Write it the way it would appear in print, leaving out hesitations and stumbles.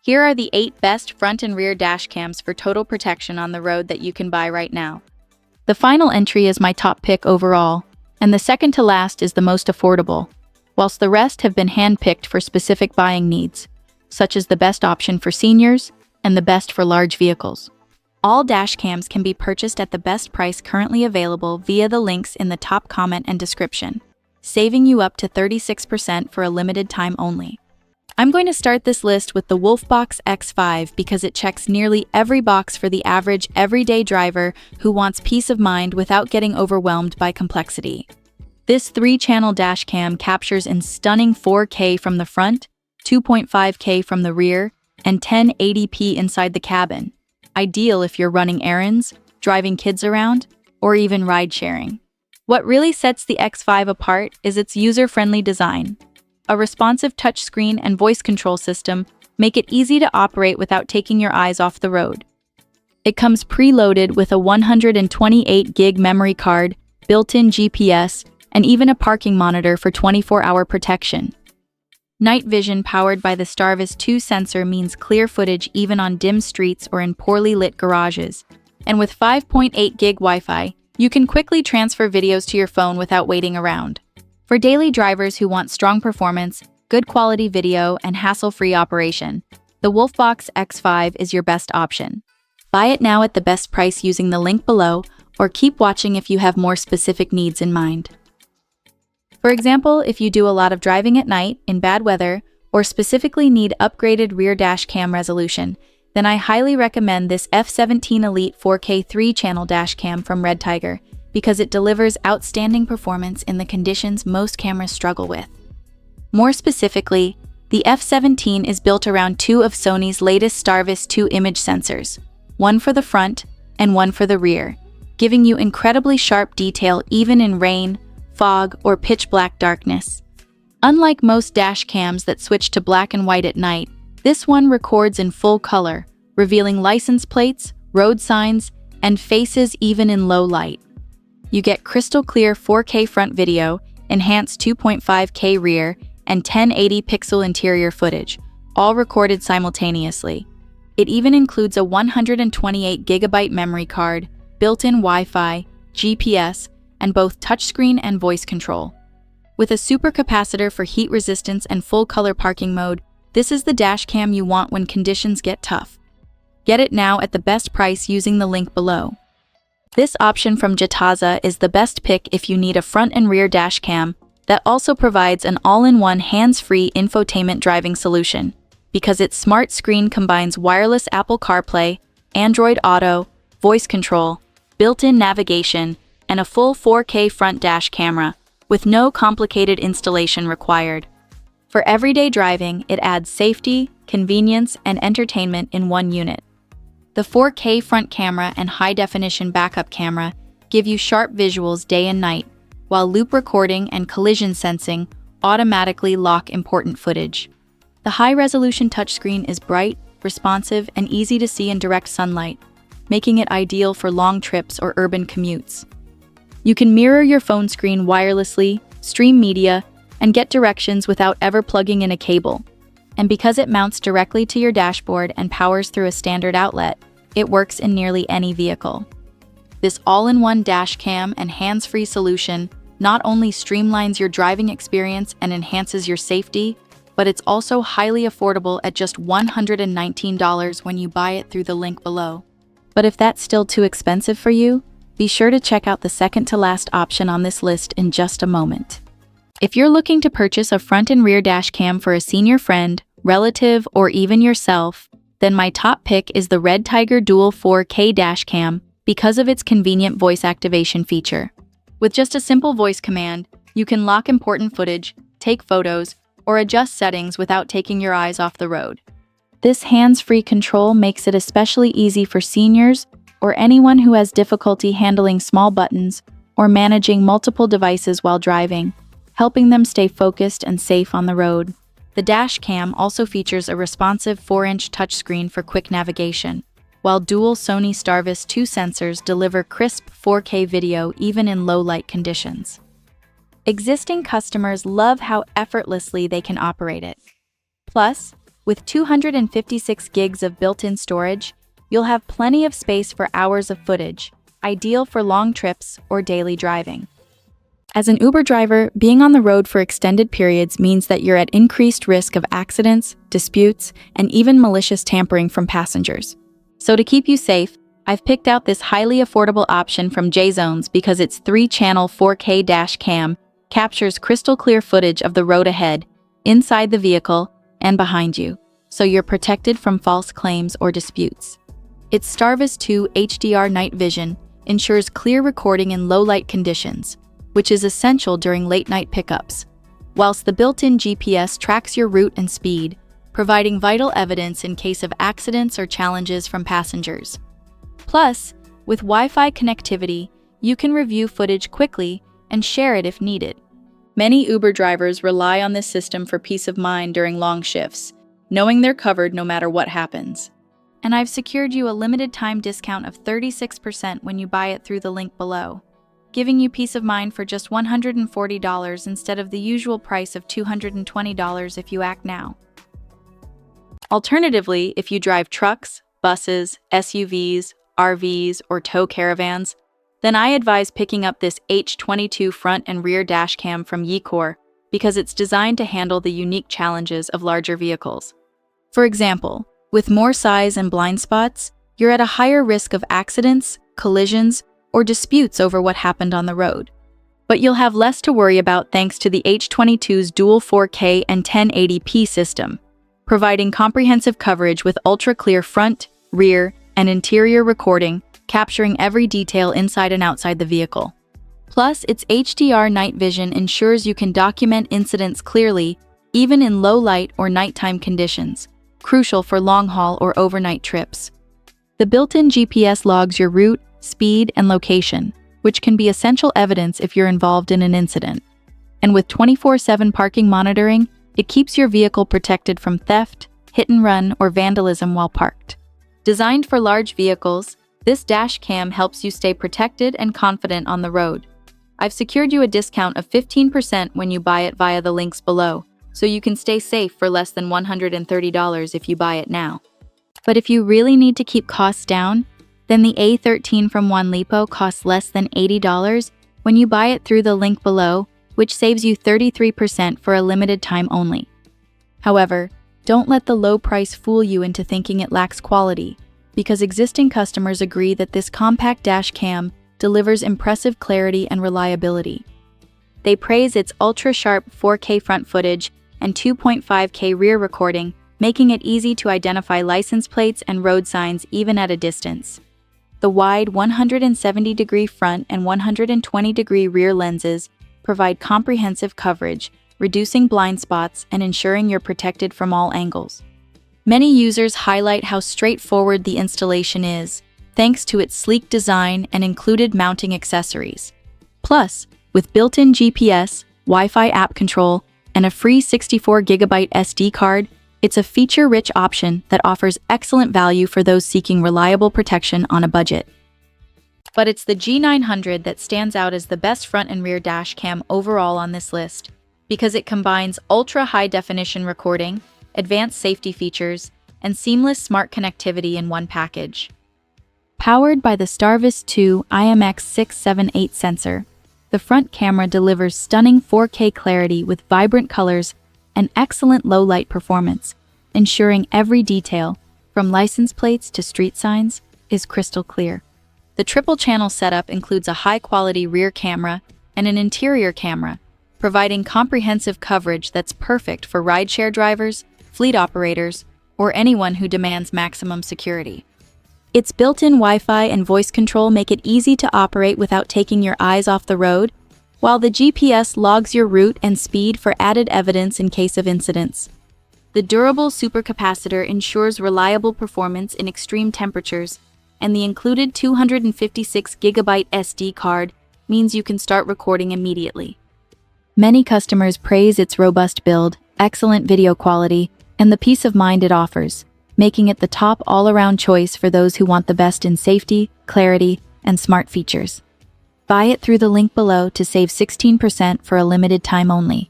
Here are the 8 best front and rear dash cams for total protection on the road that you can buy right now. The final entry is my top pick overall, and the second to last is the most affordable, whilst the rest have been hand-picked for specific buying needs, such as the best option for seniors and the best for large vehicles. All dash cams can be purchased at the best price currently available via the links in the top comment and description, saving you up to 36% for a limited time only. I'm going to start this list with the Wolfbox X5 because it checks nearly every box for the average everyday driver who wants peace of mind without getting overwhelmed by complexity. This 3-channel dash cam captures in stunning 4K from the front, 2.5K from the rear, and 1080p inside the cabin. Ideal if you're running errands, driving kids around, or even ride-sharing. What really sets the X5 apart is its user-friendly design. A responsive touchscreen and voice control system make it easy to operate without taking your eyes off the road. It comes preloaded with a 128 gig memory card, built-in GPS, and even a parking monitor for 24-hour protection. Night vision powered by the RedTiger 2 sensor means clear footage even on dim streets or in poorly lit garages. And with 5.8 gig Wi-Fi, you can quickly transfer videos to your phone without waiting around. For daily drivers who want strong performance, good quality video, and hassle-free operation, the Wolfbox X5 is your best option. Buy it now at the best price using the link below, or keep watching if you have more specific needs in mind. For example, if you do a lot of driving at night, in bad weather, or specifically need upgraded rear dash cam resolution, then I highly recommend this F17 Elite 4K 3-channel dash cam from RedTiger, because it delivers outstanding performance in the conditions most cameras struggle with. More specifically, the F17 is built around 2 of Sony's latest RedTiger 2 image sensors, one for the front and one for the rear, giving you incredibly sharp detail even in rain, fog, or pitch-black darkness. Unlike most dash cams that switch to black and white at night, this one records in full color, revealing license plates, road signs, and faces even in low light. You get crystal clear 4K front video, enhanced 2.5K rear, and 1080 pixel interior footage, all recorded simultaneously. It even includes a 128 gigabyte memory card, built-in Wi-Fi, GPS, and both touchscreen and voice control. With a supercapacitor for heat resistance and full color parking mode, this is the dash cam you want when conditions get tough. Get it now at the best price using the link below. This option from Jataza is the best pick if you need a front and rear dash cam that also provides an all-in-one hands-free infotainment driving solution, because its smart screen combines wireless Apple CarPlay, Android Auto, voice control, built-in navigation, and a full 4K front dash camera, with no complicated installation required. For everyday driving, it adds safety, convenience, and entertainment in one unit. The 4K front camera and high-definition backup camera give you sharp visuals day and night, while loop recording and collision sensing automatically lock important footage. The high-resolution touchscreen is bright, responsive, and easy to see in direct sunlight, making it ideal for long trips or urban commutes. You can mirror your phone screen wirelessly, stream media, and get directions without ever plugging in a cable. And because it mounts directly to your dashboard and powers through a standard outlet, it works in nearly any vehicle. This all-in-one dash cam and hands-free solution not only streamlines your driving experience and enhances your safety, but it's also highly affordable at just $119 when you buy it through the link below. But if that's still too expensive for you, be sure to check out the second-to-last option on this list in just a moment. If you're looking to purchase a front and rear dash cam for a senior friend, relative, or even yourself, then my top pick is the RedTiger Dual 4K dash cam because of its convenient voice activation feature. With just a simple voice command, you can lock important footage, take photos, or adjust settings without taking your eyes off the road. This hands-free control makes it especially easy for seniors or anyone who has difficulty handling small buttons or managing multiple devices while driving, helping them stay focused and safe on the road. The dash cam also features a responsive 4-inch touchscreen for quick navigation, while dual Sony RedTiger 2 sensors deliver crisp 4K video even in low-light conditions. Existing customers love how effortlessly they can operate it. Plus, With 256 gigs of built-in storage, you'll have plenty of space for hours of footage, ideal for long trips or daily driving. As an Uber driver, being on the road for extended periods means that you're at increased risk of accidents, disputes, and even malicious tampering from passengers. So to keep you safe, I've picked out this highly affordable option from Jzones because its 3-channel 4K dash cam captures crystal clear footage of the road ahead, inside the vehicle, and behind you, so you're protected from false claims or disputes. Its Starvis 2 HDR night vision ensures clear recording in low-light conditions, which is essential during late-night pickups, whilst the built-in GPS tracks your route and speed, providing vital evidence in case of accidents or challenges from passengers. Plus, with Wi-Fi connectivity, you can review footage quickly and share it if needed. Many Uber drivers rely on this system for peace of mind during long shifts, knowing they're covered no matter what happens. And I've secured you a limited-time discount of 36% when you buy it through the link below, giving you peace of mind for just $140 instead of the usual price of $220 if you act now. Alternatively, if you drive trucks, buses, SUVs, RVs, or tow caravans, then I advise picking up this H22 front and rear dashcam from YeeCore because it's designed to handle the unique challenges of larger vehicles. For example, with more size and blind spots, you're at a higher risk of accidents, collisions, or disputes over what happened on the road. But you'll have less to worry about thanks to the H22's dual 4K and 1080p system, providing comprehensive coverage with ultra-clear front, rear, and interior recording, capturing every detail inside and outside the vehicle. Plus, its HDR night vision ensures you can document incidents clearly, even in low light or nighttime conditions, crucial for long-haul or overnight trips. The built-in GPS logs your route, speed, and location, which can be essential evidence if you're involved in an incident. And with 24/7 parking monitoring, it keeps your vehicle protected from theft, hit and run, or vandalism while parked. Designed for large vehicles, this dash cam helps you stay protected and confident on the road. I've secured you a discount of 15% when you buy it via the links below, so you can stay safe for less than $130 if you buy it now. But if you really need to keep costs down, then the A13 from Wanlipo costs less than $80 when you buy it through the link below, which saves you 33% for a limited time only. However, don't let the low price fool you into thinking it lacks quality, because existing customers agree that this compact dash cam delivers impressive clarity and reliability. They praise its ultra-sharp 4K front footage and 2.5K rear recording, making it easy to identify license plates and road signs even at a distance. The wide 170-degree front and 120-degree rear lenses provide comprehensive coverage, reducing blind spots and ensuring you're protected from all angles. Many users highlight how straightforward the installation is, thanks to its sleek design and included mounting accessories. Plus, with built-in GPS, Wi-Fi app control, and a free 64GB SD card, it's a feature-rich option that offers excellent value for those seeking reliable protection on a budget. But it's the G900 that stands out as the best front and rear dash cam overall on this list, because it combines ultra-high-definition recording, advanced safety features, and seamless smart connectivity in one package. Powered by the Starvis 2 IMX678 sensor, the front camera delivers stunning 4K clarity with vibrant colors and excellent low-light performance, ensuring every detail, from license plates to street signs, is crystal clear. The triple-channel setup includes a high-quality rear camera and an interior camera, providing comprehensive coverage that's perfect for rideshare drivers, fleet operators, or anyone who demands maximum security. Its built-in Wi-Fi and voice control make it easy to operate without taking your eyes off the road, while the GPS logs your route and speed for added evidence in case of incidents. The durable supercapacitor ensures reliable performance in extreme temperatures, and the included 256GB SD card means you can start recording immediately. Many customers praise its robust build, excellent video quality, and the peace of mind it offers, making it the top all-around choice for those who want the best in safety, clarity, and smart features. Buy it through the link below to save 16% for a limited time only.